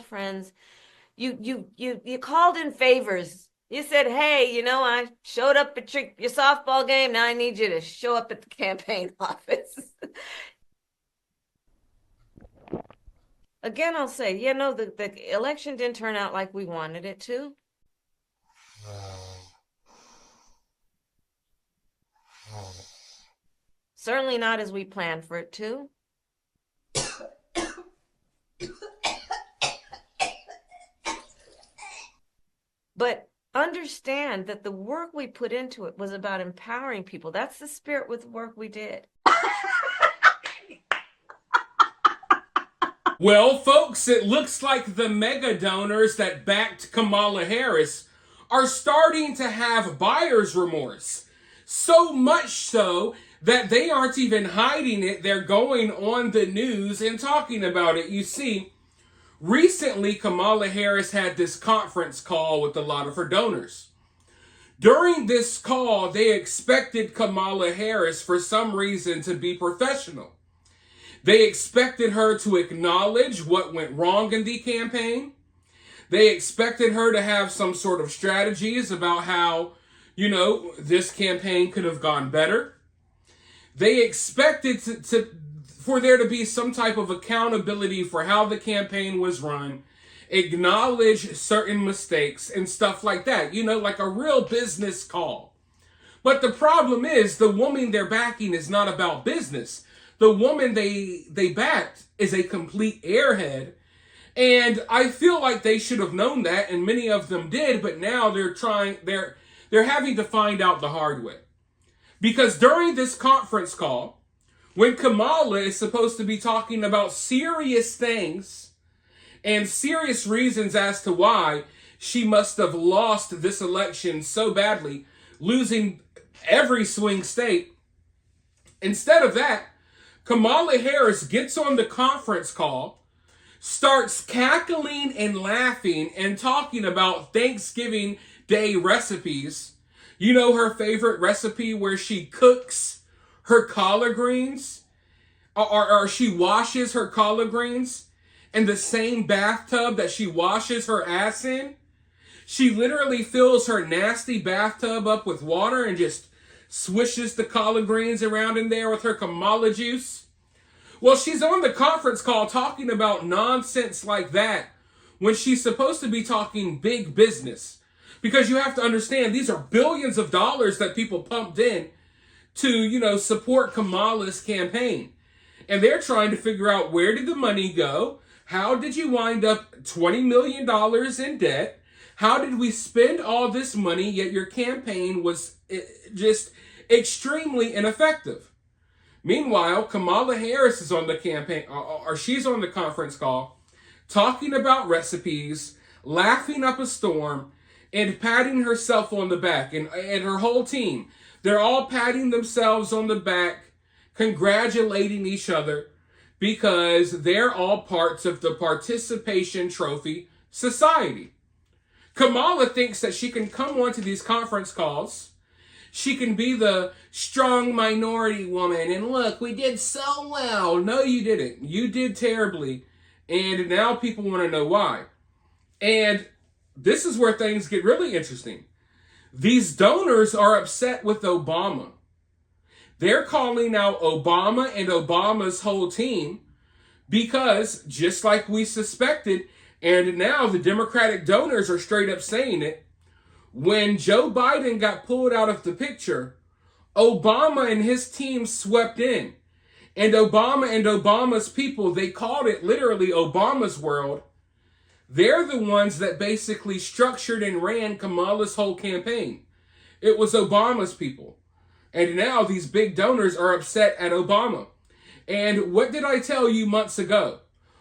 friends. You called in favors. You said, "Hey, I showed up at your softball game. Now I need you to show up at the campaign office." Again, I'll say, the election didn't turn out like we wanted it to. Certainly not as we planned for it to. But understand that the work we put into it was about empowering people. That's the spirit with the work we did. Well, folks, it looks like the mega donors that backed Kamala Harris are starting to have buyer's remorse. So much so that they aren't even hiding it. They're going on the news and talking about it. You see, recently Kamala Harris had this conference call with a lot of her donors. During this call, they expected Kamala Harris, for some reason, to be professional. They expected her to acknowledge what went wrong in the campaign. They expected her to have some sort of strategies about how, this campaign could have gone better. They expected for there to be some type of accountability for how the campaign was run, acknowledge certain mistakes and stuff like that, like a real business call. But the problem is the woman they're backing is not about business. The woman they backed is a complete airhead. And I feel like they should have known that, and many of them did, but now they're having to find out the hard way. Because during this conference call, when Kamala is supposed to be talking about serious things and serious reasons as to why she must have lost this election so badly, losing every swing state, instead of that, Kamala Harris gets on the conference call, starts cackling and laughing and talking about Thanksgiving Day recipes. Her favorite recipe where she cooks her collard greens, or she washes her collard greens in the same bathtub that she washes her ass in. She literally fills her nasty bathtub up with water and just swishes the collard greens around in there with her Kamala juice. Well, she's on the conference call talking about nonsense like that when she's supposed to be talking big business. Because you have to understand, these are billions of dollars that people pumped in to, support Kamala's campaign. And they're trying to figure out, where did the money go? How did you wind up $20 million in debt? How did we spend all this money, yet your campaign was just extremely ineffective? Meanwhile, Kamala Harris is on the campaign, or she's on the conference call, talking about recipes, laughing up a storm, and patting herself on the back. And her whole team, they're all patting themselves on the back, congratulating each other, because they're all parts of the participation trophy society. Kamala thinks that she can come onto these conference calls, she can be the strong minority woman, and look, we did so well. No, you didn't. You did terribly, and now people want to know why. And this is where things get really interesting. These donors are upset with Obama. They're calling out Obama and Obama's whole team because, just like we suspected, and now the Democratic donors are straight up saying it, when Joe Biden got pulled out of the picture, Obama and his team swept in. And Obama and Obama's people, they called it literally Obama's world. They're the ones that basically structured and ran Kamala's whole campaign. It was Obama's people. And now these big donors are upset at Obama. And what did I tell you months ago?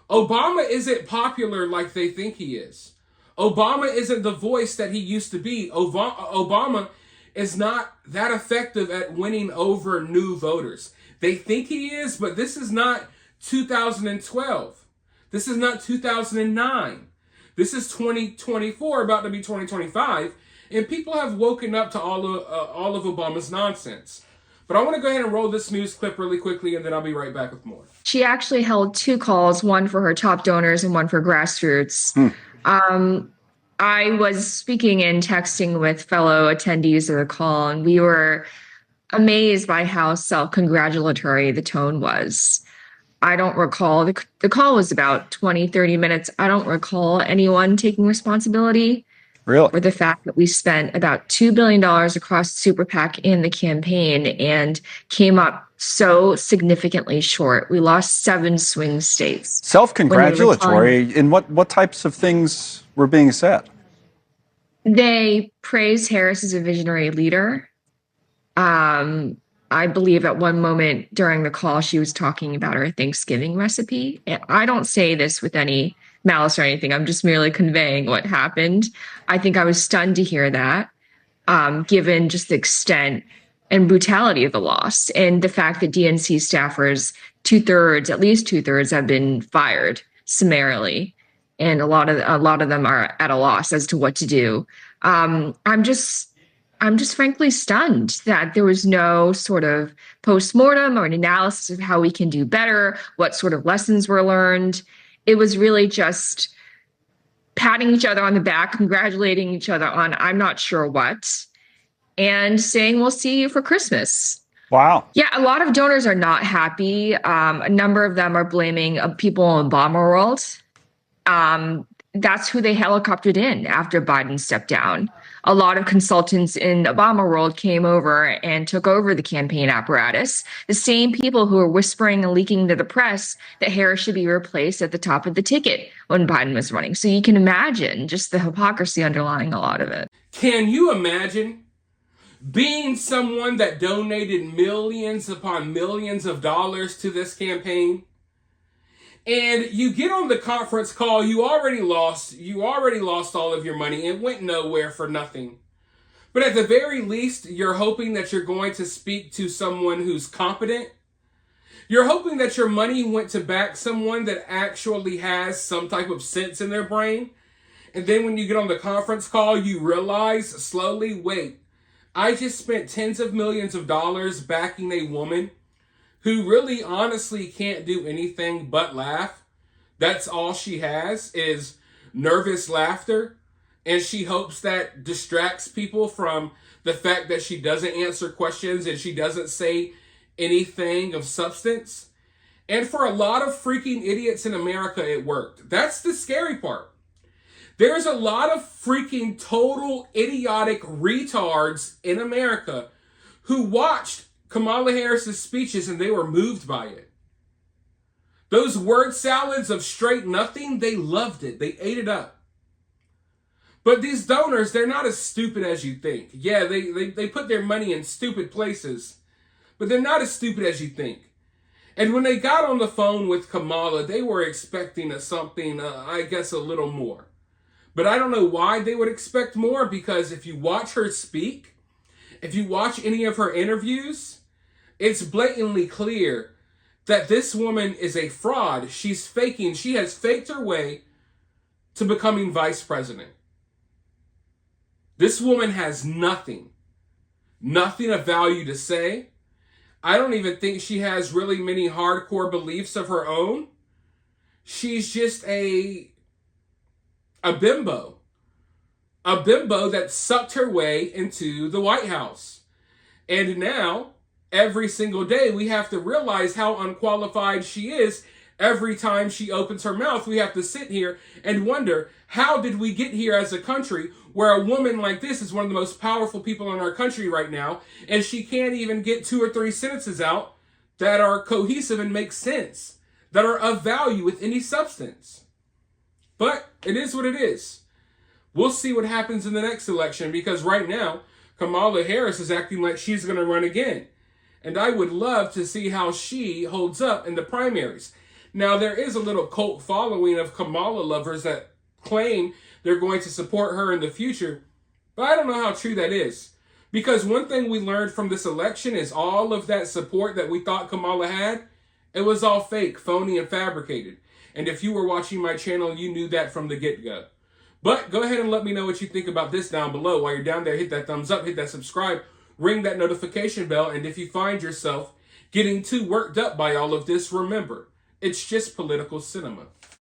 Obama isn't popular like they think he is. Obama isn't the voice that he used to be. Obama is not that effective at winning over new voters. They think he is, but this is not 2012. This is not 2009. This is 2024, about to be 2025, and people have woken up to all of Obama's nonsense. But I want to go ahead and roll this news clip really quickly, and then I'll be right back with more. She actually held two calls, one for her top donors and one for grassroots. I was speaking and texting with fellow attendees of the call, and we were amazed by how self-congratulatory the tone was. I don't recall, the call was about 20, 30 minutes. I don't recall anyone taking responsibility Really? for the fact that we spent about $2 billion across Super PAC in the campaign and came up so significantly short. We lost 7 swing states. Self-congratulatory in what types of things were being said? They praised Harris as a visionary leader. I believe at one moment during the call, she was talking about her Thanksgiving recipe. And I don't say this with any malice or anything. I'm just merely conveying what happened. I think I was stunned to hear that, given just the extent and brutality of the loss and the fact that DNC staffers, at least two thirds have been fired summarily. And a lot of them are at a loss as to what to do. I'm just frankly stunned that there was no sort of postmortem or an analysis of how we can do better, what sort of lessons were learned. It was really just patting each other on the back, congratulating each other on I'm not sure what, and saying we'll see you for Christmas. Wow. Yeah, a lot of donors are not happy. A number of them are blaming people in Obama world. That's who they helicoptered in after Biden stepped down. A lot of consultants in Obama world came over and took over the campaign apparatus. The same people who were whispering and leaking to the press that Harris should be replaced at the top of the ticket when Biden was running. So you can imagine just the hypocrisy underlying a lot of it. Can you imagine being someone that donated millions upon millions of dollars to this campaign? And you get on the conference call, you already lost all of your money. It went nowhere for nothing. But at the very least, you're hoping that you're going to speak to someone who's competent. You're hoping that your money went to back someone that actually has some type of sense in their brain. And then when you get on the conference call, you realize slowly, wait, I just spent tens of millions of dollars backing a woman who really honestly can't do anything but laugh. That's all she has is nervous laughter. And she hopes that distracts people from the fact that she doesn't answer questions and she doesn't say anything of substance. And for a lot of freaking idiots in America, it worked. That's the scary part. There's a lot of freaking total idiotic retards in America who watched Kamala Harris's speeches and they were moved by it. Those word salads of straight nothing, they loved it. They ate it up. But these donors, they're not as stupid as you think. Yeah, they put their money in stupid places, but they're not as stupid as you think. And when they got on the phone with Kamala, they were expecting something, I guess, a little more. But I don't know why they would expect more, because if you watch her speak, if you watch any of her interviews, it's blatantly clear that this woman is a fraud. She's faking. She has faked her way to becoming vice president. This woman has nothing of value to say. I don't even think she has really many hardcore beliefs of her own. She's just a bimbo. A bimbo that sucked her way into the White House. And now, every single day, we have to realize how unqualified she is. Every time she opens her mouth, we have to sit here and wonder, how did we get here as a country where a woman like this is one of the most powerful people in our country right now, and she can't even get 2 or 3 sentences out that are cohesive and make sense, that are of value with any substance. But it is what it is. We'll see what happens in the next election, because right now, Kamala Harris is acting like she's going to run again. And I would love to see how she holds up in the primaries. Now, there is a little cult following of Kamala lovers that claim they're going to support her in the future, but I don't know how true that is. Because one thing we learned from this election is all of that support that we thought Kamala had, it was all fake, phony, and fabricated. And if you were watching my channel, you knew that from the get-go. But go ahead and let me know what you think about this down below. While you're down there, hit that thumbs up, hit that subscribe. ring that notification bell. And if you find yourself getting too worked up by all of this, remember, it's just political cinema.